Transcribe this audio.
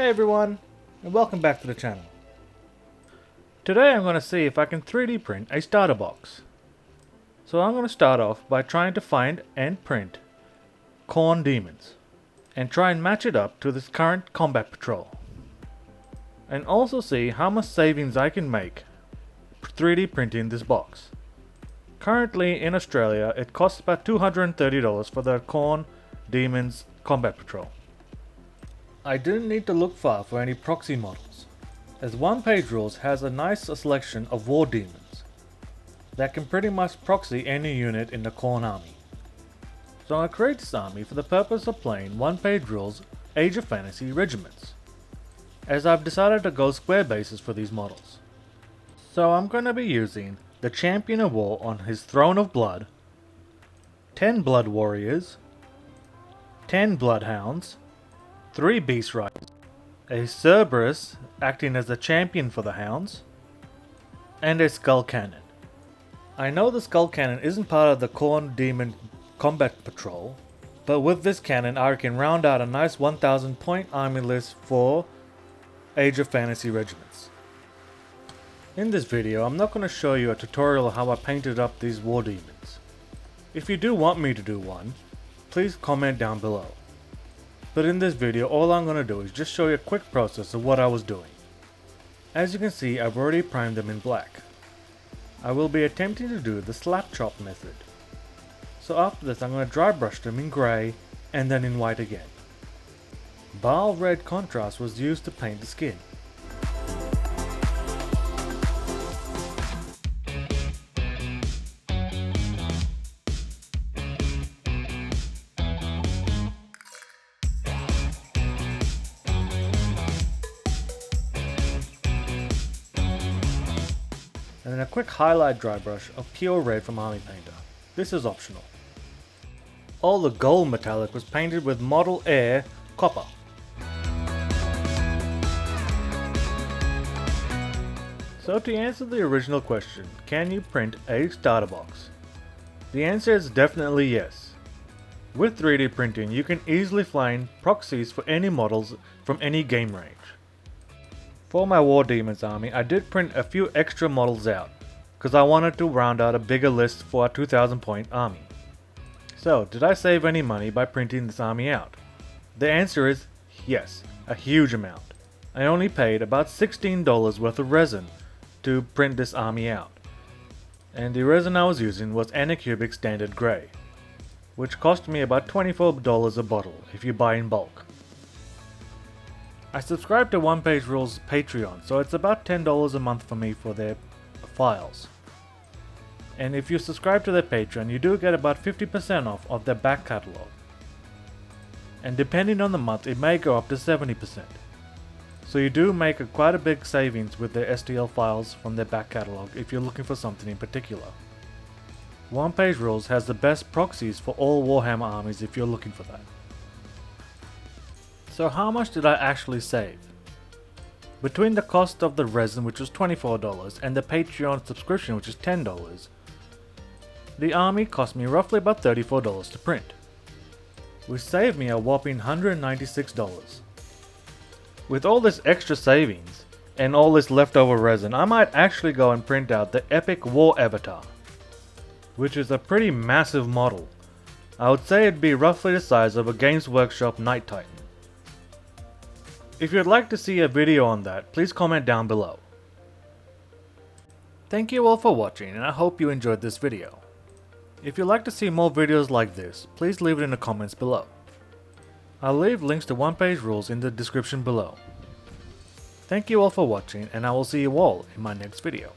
Hey everyone, and welcome back to the channel. Today I'm going to see if I can 3D print a starter box. So I'm going to start off by trying to find and print Khorne Daemons, and try and match it up to this current combat patrol. And also see how much savings I can make 3D printing this box. Currently in Australia it costs about $230 for the Khorne Daemons combat patrol. I didn't need to look far for any proxy models, as onepagerules has a nice selection of war demons that can pretty much proxy any unit in the Khorne army. So I create this army for the purpose of playing onepagerules Age of Fantasy regiments, as I've decided to go square bases for these models. So I'm going to be using the Champion of War on his Throne of Blood, 10 Blood Warriors, 10 Bloodhounds, 3 Beast Riders, a Cerberus acting as the champion for the Hounds, and a Skull Cannon. I know the Skull Cannon isn't part of the Khorne Demon Combat Patrol, but with this cannon I can round out a nice 1000 point army list for Age of Fantasy regiments. In this video I'm not going to show you a tutorial of how I painted up these war demons. If you do want me to do one, please comment down below. But in this video all I'm going to do is just show you a quick process of what I was doing. As you can see, I've already primed them in black. I will be attempting to do the slap chop method. So after this I'm going to dry brush them in grey and then in white again. Bile red contrast was used to paint the skin. And then a quick highlight dry brush of pure red from Army Painter. This is optional. All the gold metallic was painted with Model Air Copper. So to answer the original question, can you print a starter box? The answer is definitely yes. With 3D printing you can easily find proxies for any models from any game range. For my War Demons army, I did print a few extra models out, because I wanted to round out a bigger list for a 2000 point army. So, did I save any money by printing this army out? The answer is yes, a huge amount. I only paid about $16 worth of resin to print this army out. And the resin I was using was Anycubic Standard Grey, which cost me about $24 a bottle if you buy in bulk. I subscribe to onepagerules Patreon, so it's about $10 a month for me for their files. And if you subscribe to their Patreon, you do get about 50% off of their back catalogue. And depending on the month, it may go up to 70%. So you do make quite a big savings with their STL files from their back catalogue if you're looking for something in particular. Onepagerules has the best proxies for all Warhammer armies if you're looking for that. So how much did I actually save? Between the cost of the resin, which was $24, and the Patreon subscription, which is $10, the army cost me roughly about $34 to print, which saved me a whopping $196. With all this extra savings, and all this leftover resin, I might actually go and print out the Epic War Avatar, which is a pretty massive model. I would say it'd be roughly the size of a Games Workshop Night Titan. If you'd like to see a video on that, please comment down below. Thank you all for watching, and I hope you enjoyed this video. If you'd like to see more videos like this, please leave it in the comments below. I'll leave links to onepagerules in the description below. Thank you all for watching, and I will see you all in my next video.